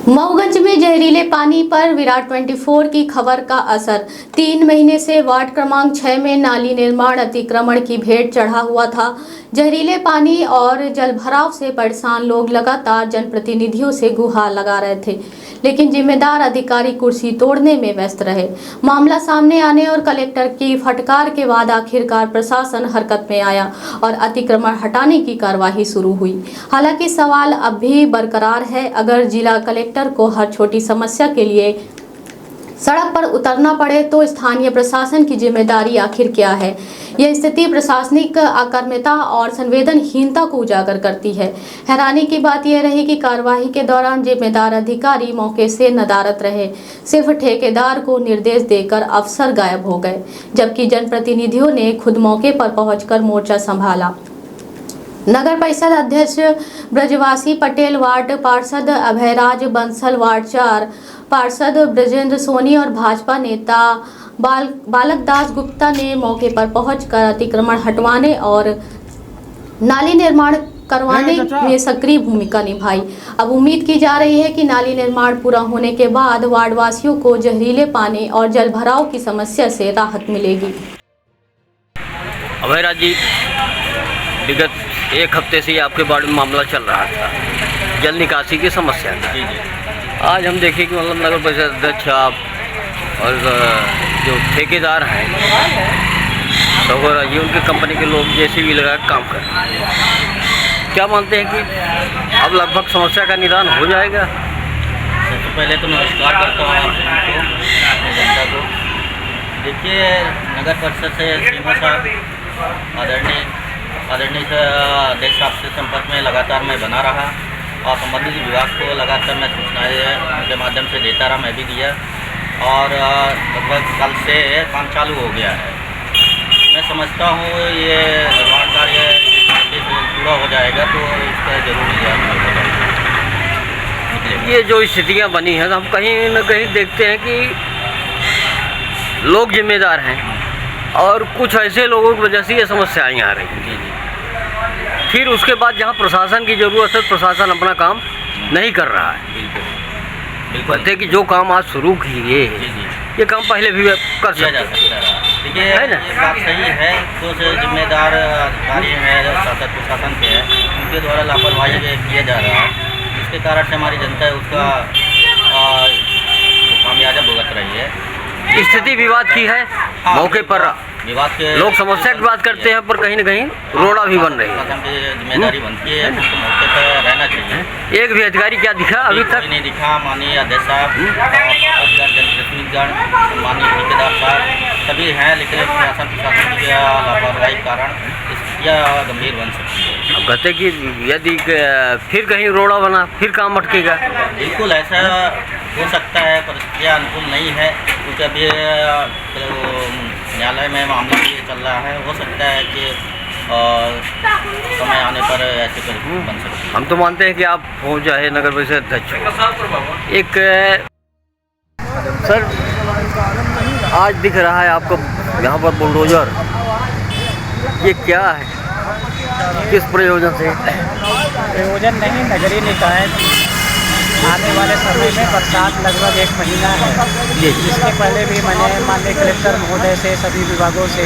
मऊगंज में जहरीले पानी पर विराट 24 की खबर का असर। 3 महीने से वार्ड क्रमांक 6 में नाली निर्माण अतिक्रमण की भेंट चढ़ा हुआ था। जहरीले पानी और जलभराव से परेशान लोग लगातार जनप्रतिनिधियों से गुहार लगा रहे थे, लेकिन जिम्मेदार अधिकारी कुर्सी तोड़ने में व्यस्त रहे। मामला सामने आने और कलेक्टर की फटकार के बाद आखिरकार प्रशासन हरकत में आया और अतिक्रमण हटाने की कार्यवाही शुरू हुई। हालांकि सवाल अब भी बरकरार है, अगर जिला कलेक्टर को हर छोटी समस्या के लिए सड़क पर उतरना पड़े तो स्थानीय प्रशासन की जिम्मेदारी आखिर क्या है। यह स्थिति प्रशासनिक अकर्मता और संवेदनहीनता को उजागर करती है। हैरानी की बात यह रही कि कार्यवाही के दौरान जिम्मेदार अधिकारी मौके से नदारद रहे। सिर्फ ठेकेदार को निर्देश देकर अफसर गायब हो गए, जबकि जनप्रतिनिधियों ने खुद मौके पर पहुंचकर मोर्चा संभाला। नगर परिषद अध्यक्ष ब्रजवासी पटेल, वार्ड पार्षद अभयराज बंसल, वार्ड 4 पार्षद ब्रजेंद्र सोनी और भाजपा नेता बालक दास गुप्ता ने मौके पर पहुंचकर अतिक्रमण हटवाने और नाली निर्माण करवाने में सक्रिय भूमिका निभाई। अब उम्मीद की जा रही है कि नाली निर्माण पूरा होने के बाद वार्डवासियों को जहरीले पानी और जलभराव की समस्या से राहत मिलेगी। अभयराज जी, विगत 1 हफ्ते से आपके वार्ड में मामला चल रहा था, जल निकासी की समस्या थी। आज हम देखें कि मतलब नगर परिषद अध्यक्ष आप और जो ठेकेदार हैं जी, उनके कंपनी के लोग जैसे भी लगा काम कर रहे हैं। क्या मानते हैं कि अब लगभग समस्या का निदान हो जाएगा? सबसे पहले तो नमस्कार करता हूँ आप जनता को। देखिए, नगर परिषद से सीमा साहब आदरणीय अध्यक्ष साहब से संपर्क में लगातार मैं बना रहा और संबंधित विभाग को लगातार मैं सूचनाएँ उनके माध्यम से देता रहा, मैं भी दिया और लगभग कल से काम चालू हो गया है। मैं समझता हूँ ये निर्माण कार्य पूरा हो जाएगा तो इसका जरूर ये जो स्थितियाँ बनी हैं, हम कहीं न कहीं देखते हैं कि लोग जिम्मेदार हैं और कुछ ऐसे लोगों की वजह से ये समस्याएँ आ रही हैं। फिर उसके बाद जहाँ प्रशासन की ज़रूरत है, प्रशासन अपना काम नहीं कर रहा है। कहते कि जो काम आज शुरू किए ये काम पहले भी कर सकते हैं। देखिए, है ना, ये बात सही है। कुछ जिम्मेदार अधिकारी हैं, शासन प्रशासन के हैं, उनके द्वारा लापरवाही किया जा रहा है, जिसके कारण से हमारी जनता है उसका खामियाजा भुगत रही है। स्थिति विवाद की है, मौके पर विवाद के लोग समस्या की बात करते हैं, पर कहीं न कहीं रोड़ा भी बन रही है। जिम्मेदारी बनती है, तो मौके पर रहना चाहिए। एक भी अधिकारी क्या दिखा अभी तक? नहीं दिखा। माननीय अध्यक्ष साहब, जनप्रतिनिधिगण, माननीय ठेकेदार साहब सभी हैं, लेकिन प्रशासन की लापरवाही के कारण स्थितियाँ गंभीर बन सकती है। अब कहते कि यदि फिर कहीं रोड़ा बना फिर काम अटकेगा। बिल्कुल ऐसा हो सकता है, परिस्थितियाँ अनुकूल नहीं है, क्योंकि अभी न्यायालय में मामला ये चल रहा है। हो सकता है कि समय आने पर ऐसी परिस्थिति बन सकती है। हम तो मानते हैं कि आप हो चाहे नगर परिषद अध्यक्ष। एक सर, आज दिख रहा है आपको यहाँ पर बुलडोजर, ये क्या है, किस प्रयोजन से? प्रयोजन नहीं, नगरीय निकाय आने वाले समय में बरसात लगभग 1 महीना है, जिसके पहले भी मैंने माननीय कलेक्टर महोदय से सभी विभागों से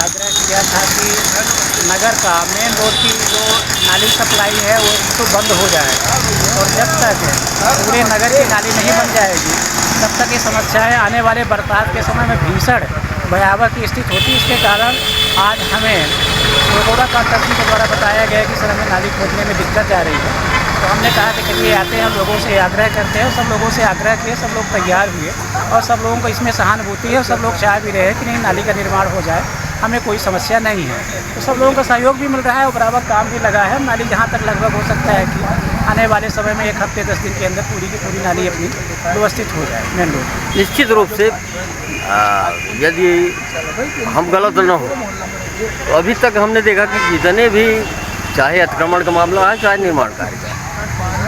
आग्रह किया था कि नगर का मेन रोड की जो नाली सप्लाई है वो तो बंद हो जाएगा, और जब तक पूरे नगर की नाली नहीं बन जाएगी तब तक ये समस्याएं आने वाले बरसात के समय में भीषण भयावह की स्थिति होती। इसके कारण आज हमें रोकोड़ा कॉन्ट्रैक्टर के द्वारा बताया गया कि सर हमें नाली खोदने में दिक्कत आ रही है। तो हमने कहा कि चलिए आते हैं, हम लोगों से आग्रह करते हैं, और सब लोगों से आग्रह किए, सब लोग तैयार हुए और सब लोगों को इसमें सहानुभूति है और सब लोग चाह भी रहे हैं कि नहीं, नाली का निर्माण हो जाए, हमें कोई समस्या नहीं है। तो सब लोगों का सहयोग भी मिल रहा है और बराबर काम भी लगा है। नाली जहाँ तक लगभग हो सकता है कि आने वाले समय में 1 हफ्ते 10 दिन के अंदर पूरी की पूरी नाली अपनी व्यवस्थित हो जाए मेन रोड। निश्चित रूप से यदि हम गलत न हो तो अभी तक हमने देखा कि जितने भी, चाहे अतिक्रमण का मामला है चाहे निर्माण कार्य का,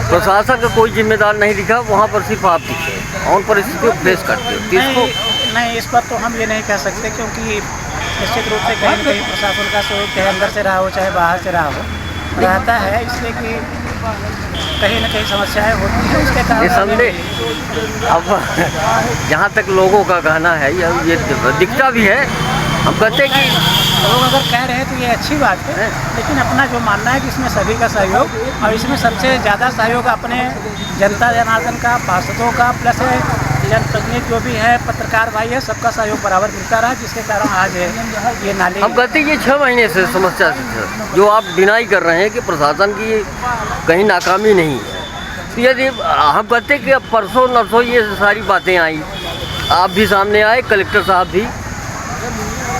प्रशासन का कोई जिम्मेदार नहीं दिखा। वहाँ पर सिर्फ आप दिखे और परिस्थितियों को फेस करते हो। नहीं, इस पर तो हम ये नहीं कह सकते, क्योंकि निश्चित रूप से कहीं न कहीं प्रशासन का सहयोग चाहे अंदर से रहा हो चाहे बाहर से रहा हो रहता है, इसलिए कि कहीं न कहीं समस्याएं होती हैं, उसके कारण निसंदेह अब जहाँ तक लोगों का कहना है ये दिखता भी है, हम कहते हैं कि लोग अगर कह रहे हैं तो ये अच्छी बात है, लेकिन अपना जो मानना है कि इसमें सभी का सहयोग, और इसमें सबसे ज़्यादा सहयोग अपने जनता जनार्दन का, पार्षदों का, प्लस जनप्रतिनिधि जो भी है, पत्रकार भाई है, सबका सहयोग बराबर मिलता रहा, जिसके कारण आज ये नाली। हम कहते हैं ये 6 महीने से समस्या जो आप डिनाई कर रहे हैं कि प्रशासन की कहीं नाकामी नहीं है, तो यदि हम कहते हैं कि अब परसों नरसों ये सारी बातें आई, आप भी सामने आए, कलेक्टर साहब भी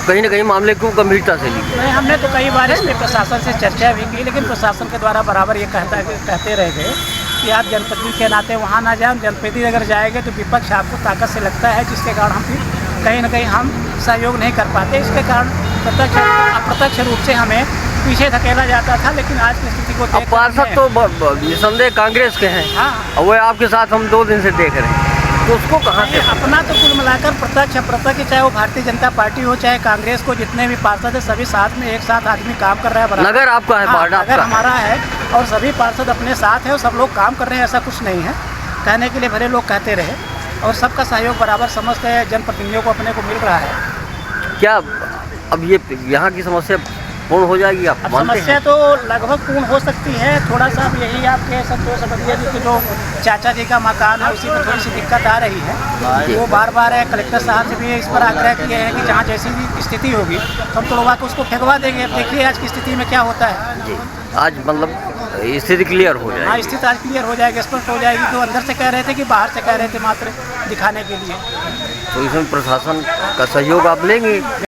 कहीं ना कहीं मामले को गंभीरता से लिए। नहीं, हमने तो कई बार इसमें प्रशासन से चर्चा भी की, लेकिन प्रशासन के द्वारा बराबर ये कहते रह गए कि आप जनप्रतिनिधि के नाते वहाँ ना जाएं, जनप्रतिनिधि अगर जाएंगे तो विपक्ष आपको ताकत से लगता है, जिसके कारण हम फिर कहीं ना कहीं हम सहयोग नहीं कर पाते। इसके कारण प्रत्यक्ष अप्रत्यक्ष रूप से हमें पीछे धकेला जाता था, लेकिन आज की स्थिति को देख पार्षद तो निसंदेह कांग्रेस के हैं। हाँ, और वो आपके साथ हम 2 दिन से देख रहे हैं, तो उसको कहाँ से अपना तो कुल मिलाकर प्रत्यक्ष अप्रत्यक्ष, चाहे वो भारतीय जनता पार्टी हो चाहे कांग्रेस को, जितने भी पार्षद है सभी साथ में एक साथ आदमी काम कर रहा है। नगर आपका है, वार्ड आपका नगर हमारा है, और सभी पार्षद अपने साथ है और सब लोग काम कर रहे हैं, ऐसा कुछ नहीं है। कहने के लिए भले लोग कहते रहे, और सबका सहयोग बराबर समस्त जनप्रतिनिधियों को अपने को मिल रहा है। क्या अब ये यहाँ की समस्या पूर्ण हो जाएगी? आप समस्या तो लगभग पूर्ण हो सकती है, थोड़ा सा अब यही आप कह सकते हो सबदिया जी की जो चाचा जी का मकान है उसी में थोड़ी सी दिक्कत आ रही है। वो बार बार कलेक्टर साहब से भी इस पर आग्रह किए हैं कि जहाँ जैसी भी स्थिति होगी तो हम तोड़वा के उसको फेंकवा देंगे। अब देखिए आज की स्थिति में क्या होता है। आज मतलब स्थिति क्लियर हो जाएगी? हाँ, स्थिति आज क्लियर हो जाएगी, स्पष्ट हो जाएगी। तो अंदर से कह रहे थे कि बाहर से कह रहे थे मात्र दिखाने के लिए। तो इसमें प्रशासन का सहयोग आप लेंगे?